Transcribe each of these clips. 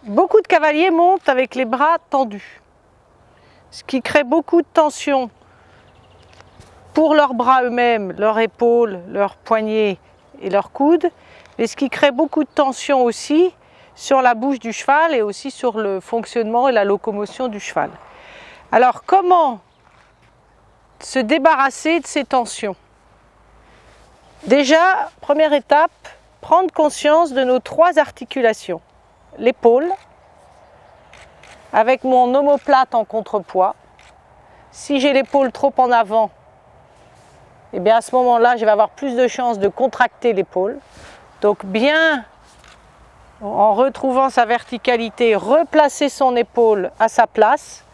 Beaucoup de cavaliers montent avec les bras tendus, ce qui crée beaucoup de tension pour leurs bras eux-mêmes, leurs épaules, leurs poignets et leurs coudes, mais ce qui crée beaucoup de tension aussi sur la bouche du cheval et aussi sur le fonctionnement et la locomotion du cheval. Alors comment se débarrasser de ces tensions? Déjà, première étape, prendre conscience de nos 3 articulations. L'épaule, avec mon omoplate en contrepoids. Si j'ai l'épaule trop en avant, eh bien à ce moment-là, je vais avoir plus de chances de contracter l'épaule. Donc bien, en retrouvant sa verticalité, replacer son épaule à sa place.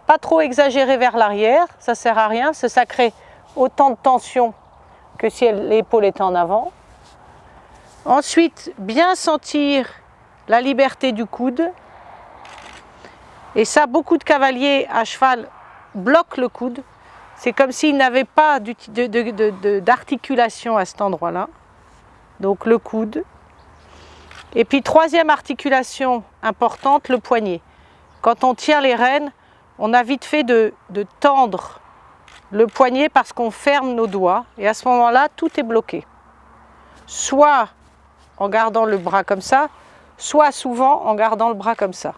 Pas trop exagérer vers l'arrière, ça ne sert à rien, parce que ça crée autant de tension que si l'épaule était en avant. Ensuite, bien sentir la liberté du coude. Et ça, beaucoup de cavaliers à cheval bloquent le coude. C'est comme s'ils n'avaient pas d'articulation à cet endroit-là. Donc le coude. Et puis troisième articulation importante, le poignet. Quand on tient les rênes, on a vite fait de tendre le poignet parce qu'on ferme nos doigts. Et à ce moment-là, tout est bloqué. Soit en gardant le bras comme ça, soit souvent en gardant le bras comme ça.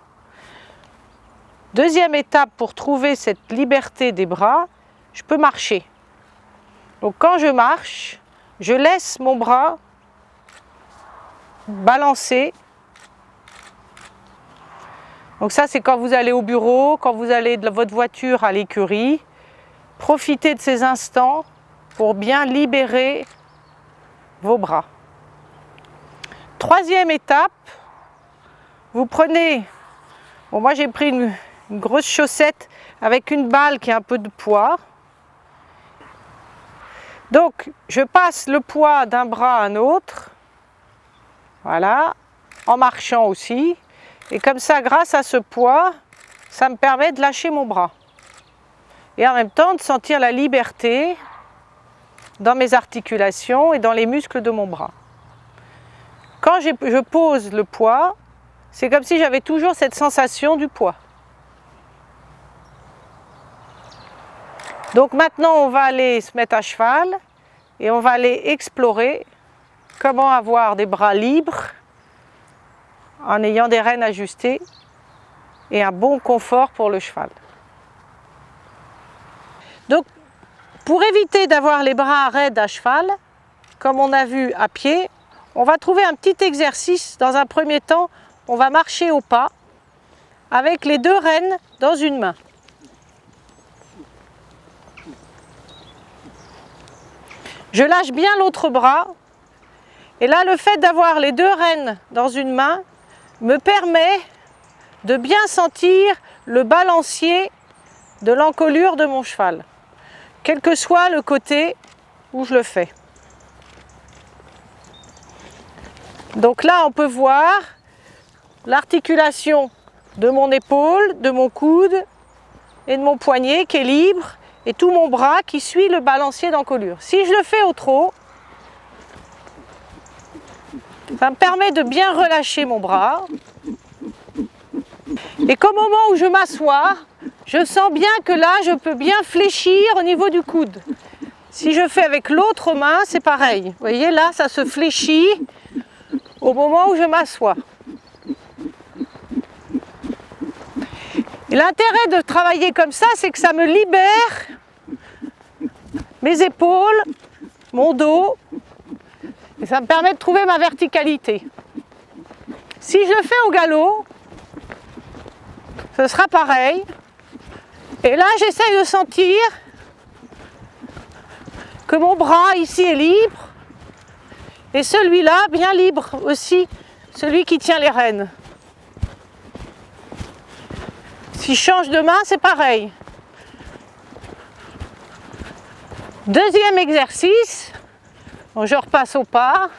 Deuxième étape pour trouver cette liberté des bras, je peux marcher. Donc quand je marche, je laisse mon bras balancer. Donc ça, c'est quand vous allez au bureau, quand vous allez de votre voiture à l'écurie. Profitez de ces instants pour bien libérer vos bras. Troisième étape, vous prenez, bon moi j'ai pris une grosse chaussette avec une balle qui a un peu de poids. Donc je passe le poids d'un bras à un autre, voilà, en marchant aussi. Et comme ça, grâce à ce poids, ça me permet de lâcher mon bras. Et en même temps de sentir la liberté dans mes articulations et dans les muscles de mon bras. Quand je pose le poids, c'est comme si j'avais toujours cette sensation du poids. Donc maintenant, on va aller se mettre à cheval et on va aller explorer comment avoir des bras libres en ayant des rênes ajustées et un bon confort pour le cheval. Donc, pour éviter d'avoir les bras raides à cheval, comme on a vu à pied, on va trouver un petit exercice. Dans un premier temps, on va marcher au pas avec les 2 rênes dans une main. Je lâche bien l'autre bras. Et là, le fait d'avoir les 2 rênes dans une main me permet de bien sentir le balancier de l'encolure de mon cheval, quel que soit le côté où je le fais. Donc là, on peut voir l'articulation de mon épaule, de mon coude et de mon poignet qui est libre et tout mon bras qui suit le balancier d'encolure. Si je le fais au trot, ça me permet de bien relâcher mon bras. Et qu'au moment où je m'assois, je sens bien que là, je peux bien fléchir au niveau du coude. Si je fais avec l'autre main, c'est pareil. Vous voyez, là, ça se fléchit au moment où je m'assois. L'intérêt de travailler comme ça, c'est que ça me libère mes épaules, mon dos, et ça me permet de trouver ma verticalité. Si je le fais au galop, ce sera pareil. Et là, j'essaye de sentir que mon bras ici est libre et celui-là bien libre aussi, celui qui tient les rênes. Si je change de main, c'est pareil. Deuxième exercice, donc je repasse au pas.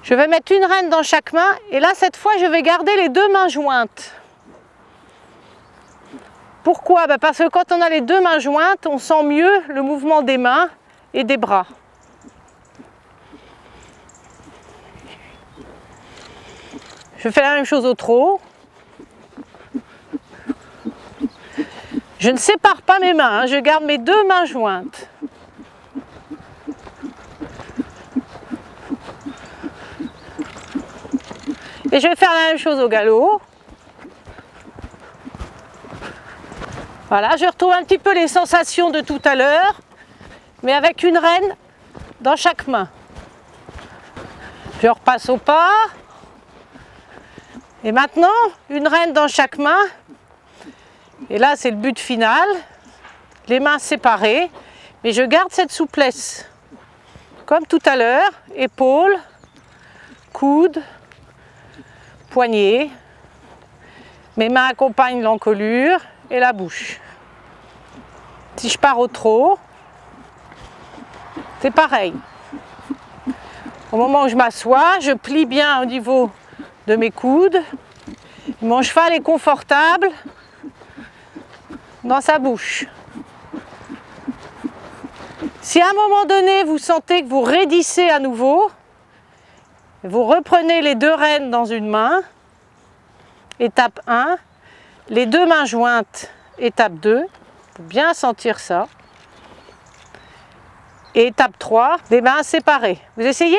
Je vais mettre une rêne dans chaque main et là, cette fois, je vais garder les 2 mains jointes. Pourquoi? Parce que quand on a les 2 mains jointes, on sent mieux le mouvement des mains et des bras. Je fais la même chose au trot. Je ne sépare pas mes mains, hein, je garde mes deux mains jointes. Et je vais faire la même chose au galop. Voilà, je retrouve un petit peu les sensations de tout à l'heure, mais avec une renne dans chaque main. Je repasse au pas. Et maintenant, une renne dans chaque main. Et là, c'est le but final. Les mains séparées, mais je garde cette souplesse. Comme tout à l'heure, épaules, coudes, poignets. Mes mains accompagnent l'encolure et la bouche. Si je pars au trot, c'est pareil. Au moment où je m'assois, je plie bien au niveau de mes coudes. Mon cheval est confortable dans sa bouche. Si à un moment donné, vous sentez que vous raidissez à nouveau, vous reprenez les deux rênes dans une main, étape 1, les deux mains jointes, étape 2, il faut bien sentir ça. Et étape 3, les mains séparées. Vous essayez ?